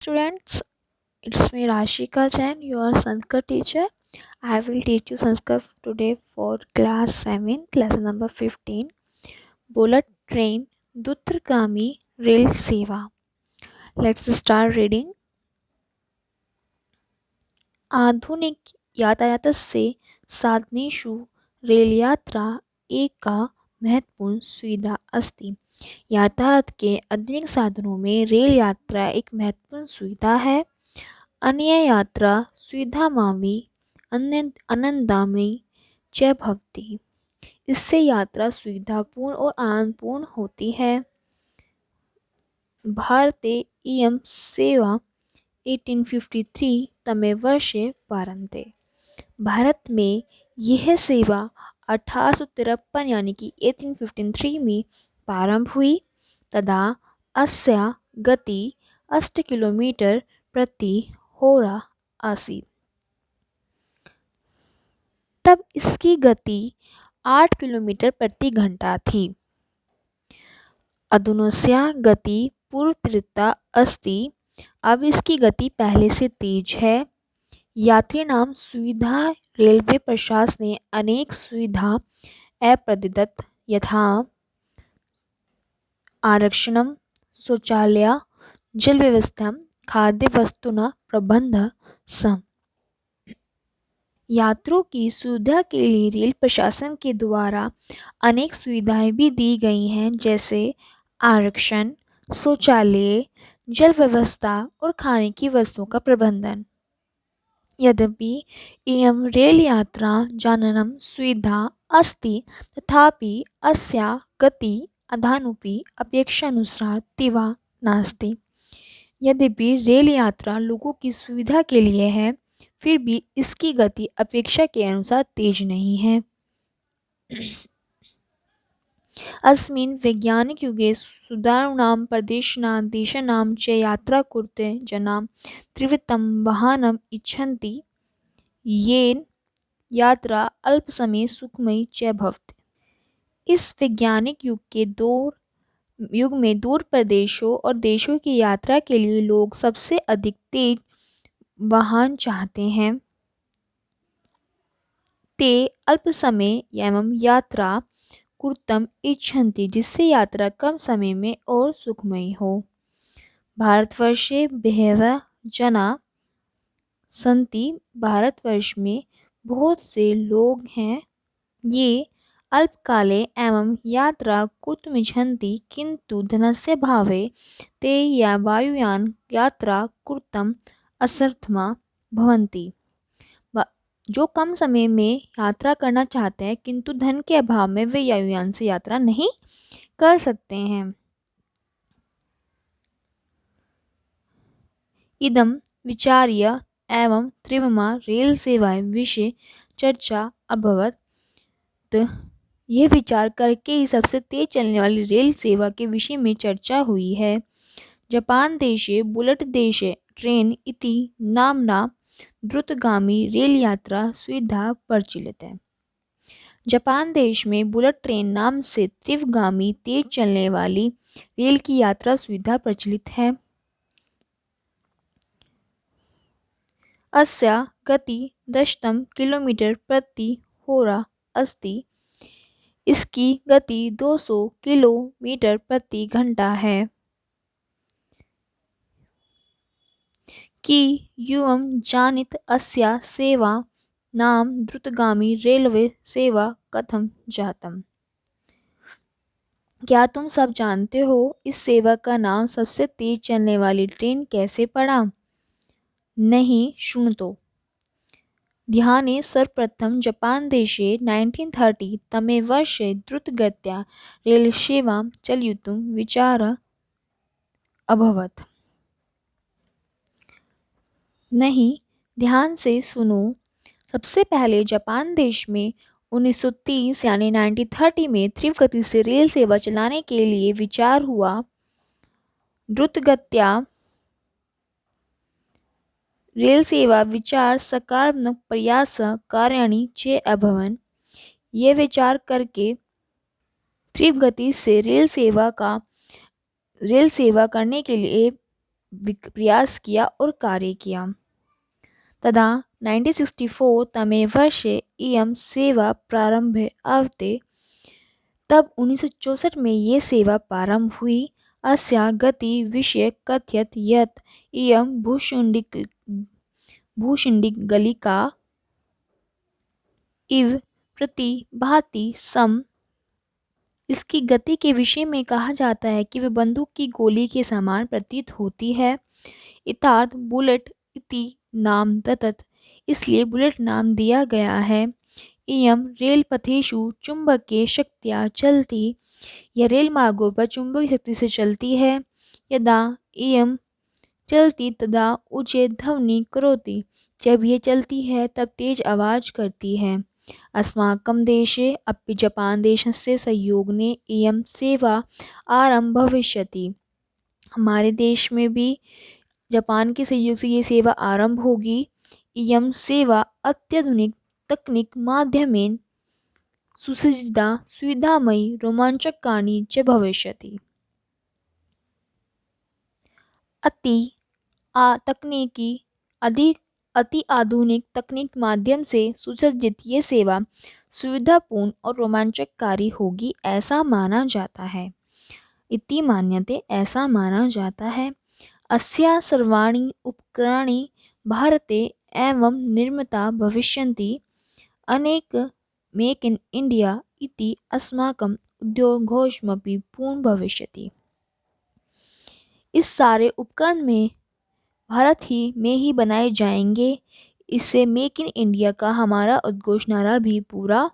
Students, it's me Rashika Jain, your Sanskrit teacher. I will teach you Sanskrit today for class 7, lesson number 15. Bullet train, Dutrgami rail seva. Let's start reading. आधुनिक यातायातस्य साधनेषु रेलयात्रा एका महत्वपूर्ण सुविधा अस्ति। यातायात के आधुनिक साधनों में रेल यात्रा एक महत्वपूर्ण सुविधा है। अन्य यात्रा सुविधामावी आनंदामयी च भवति। इससे यात्रा सुविधापूर्ण और आनंदपूर्ण होती है। भारते इयं सेवा 1853 तमे वर्षे प्रारंभे। भारत में यह सेवा 1853 यानी कि 1853 में प्रारंभ हुई। तदा अस्या गति 8 किलोमीटर प्रति होरा आसीत। तब इसकी गति 8 किलोमीटर प्रति घंटा थी। अधुनस्या गति पूर्ववृत्ता अस्ति। अब इसकी गति पहले से तेज है। यात्री नाम सुविधा रेलवे प्रशासन ने अनेक सुविधा प्रदत्त यथा आरक्षणम, शौचालय, जल व्यवस्था, खाद्य वस्तुना प्रबंध सम। यात्रियों की सुविधा के लिए रेल प्रशासन के द्वारा अनेक सुविधाएं भी दी गई हैं, जैसे आरक्षण, शौचालय, जल व्यवस्था और खाने की वस्तुओं का प्रबंधन। यद्यपि इयं रेल यात्रा जाननं सुविधा अस्ति, तथापि अस्या गति अधानुपि अपेक्षानुसार तीव्र नास्ति। यद्यपि रेल यात्रा लोगों की सुविधा के लिए है, फिर भी इसकी गति अपेक्षा के अनुसार तेज नहीं है। अस्मिन् वैज्ञानिक युगे सुधारूणां प्रदेशानां देशानां च यात्रा कृते जनाः तीव्रतम वाहनम् इच्छन्ति, येन यात्रा अल्पसमये सुखमयी च भवति। इस वैज्ञानिक युग में दूर प्रदेशों और देशों की यात्रा के लिए लोग सबसे अधिक तेज वाहन चाहते हैं। ते अल्प समय एवं यात्रा कुर्तम इच्छन्ति, जिससे यात्रा कम समय में और सुखमयी हो। भारतवर्षे बहवः जना सन्ति। भारतवर्ष में बहुत से लोग हैं। ये अल्पकाले एवं यात्रा कर्तुमिच्छन्ति, किंतु धनस्य भावे ते या वायुयान यात्रा कर्तुम् असमर्थः भवन्ति। जो कम समय में यात्रा करना चाहते हैं, किंतु धन के अभाव में वे वायुयान से यात्रा नहीं कर सकते हैं। इदं विचार्य एवं त्रिभमा रेल सेवाएं विषय चर्चा अभवत। तो यह विचार करके ही सबसे तेज चलने वाली रेल सेवा के विषय में चर्चा हुई है। जापान देशे बुलेट देशे ट्रेन इति नाम्ना द्रुतगामी रेल यात्रा सुविधा प्रचलित है। जापान देश में बुलेट ट्रेन नाम से तीव्रगामी तेज चलने वाली रेल की यात्रा सुविधा प्रचलित है। अस्या गति 10 किलोमीटर प्रति होरा अस्ति। इसकी गति 200 किलोमीटर प्रति घंटा है। कि युवं जानित अस्या सेवा नाम द्रुतगामी रेलवे सेवा कथम जातम। क्या तुम सब जानते हो इस सेवा का नाम सबसे तेज चलने वाली ट्रेन कैसे पड़ा? नहीं, शृणुतो। ध्याने सर्वप्रथम जापान देशे 1930 तमे वर्षे द्रुतगत्या रेलसेवां चालयितुं विचारः अभवत्। नहीं, ध्यान से सुनो। सबसे पहले जापान देश में 1930 यानी 1930 में तीव्र गति से रेल सेवा चलाने के लिए विचार हुआ। द्रुतगत्या रेल सेवा विचार सकारात्मक प्रयास कार्याणि च अभवन्। ये विचार करके तीव्र गति से रेल सेवा करने के लिए प्रयास किया और कार्य किया। तदा 1964 तमे वर्षे इयं सेवा प्रारंभे आवते। तब 1964 में ये सेवा प्रारंभ हुई। अस्या गति विषये कथयत यत् इयं भूषुण्डिगलिका इव प्रतिभाति सम। इसकी गति के विषय में कहा जाता है कि वह बंदूक की गोली के समान प्रतीत होती है। इतार्थ बुलेट इति नाम दत्तत, इसलिए बुलेट नाम दिया गया है। इयं रेलपथेषु चुंबकीय शक्त्या चलती, यह रेल मार्गों पर चुंबकीय शक्ति से चलती है। यदा इयं चलती तदा ऊंचे ध्वनि करोति, जब ये चलती है तब तेज आवाज करती है। अस्माकं देशे अपि जापान देशस्य सहयोगेन इयं सेवा आरम्भ भविष्यति। हमारे देश में भी जापान के सहयोग से ये सेवा आरंभ होगी। इयं सेवा अत्याधुनिक तकनीक माध्यमेन सुसज्जिता सुविधामयी रोमांचकारिणी च भविष्यति। अति आधुनिक तकनीक माध्यम से सुसज्जित ये सेवा सुविधापूर्ण और रोमांचकारी होगी, ऐसा माना जाता है। इति मान्यते, ऐसा माना जाता है। अस्या सर्वाणि उपकरणानि भारते एवं निर्मिता भविष्यन्ति। अनेक मेक इन इंडिया इति अस्माकं उद्योगोषमपि पूर्ण भविष्यति। इस सारे उपकरण में भारत में ही बनाए जाएंगे। इससे मेक इन इंडिया का हमारा उद्घोष नारा भी पूरा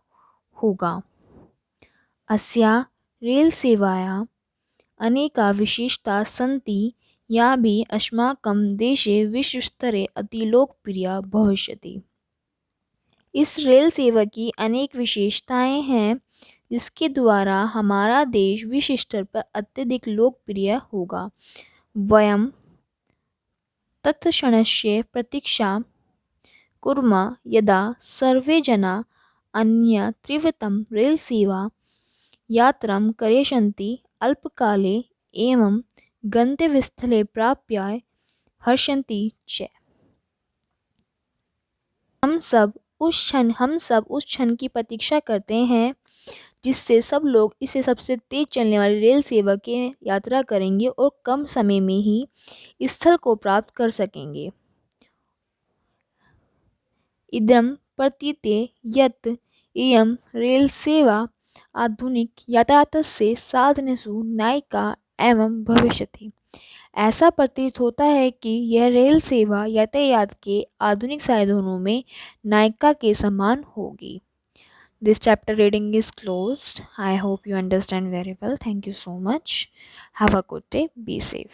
होगा। अस्या रेल सेवाया अनेका विशेषता सन्ति, या भी अस्माकं देशे विश्वस्तरे अति लोकप्रिया भविष्यति। इस रेल सेवा की अनेक विशेषताएं हैं, जिसके द्वारा हमारा देश विश्व स्तर पर अत्यधिक लोकप्रिय होगा। वयं तत्क्षणस्य प्रतीक्षां कुर्मः, यदा सर्वे जना अन्य तीव्रतम रेल सेवा यात्रां करिष्यन्ति। अल्पकाले एवं गंतव्यस्थले प्राप्य हर्षन्ति च। हम सब उस क्षण की प्रतीक्षा करते हैं जिससे सब लोग इसे सबसे तेज चलने वाली रेल सेवा की यात्रा करेंगे और कम समय में ही स्थल को प्राप्त कर सकेंगे। इदं प्रतीयते यत् इयं रेल सेवा आधुनिक यातायातस्य साधनेषु नायिका एवं भविष्यति। ऐसा प्रतीत होता है कि यह रेल सेवा यातायात के आधुनिक साधनों में नायिका के समान होगी। This chapter reading is closed. I hope you understand very well. Thank you so much. Have a good day. Be safe.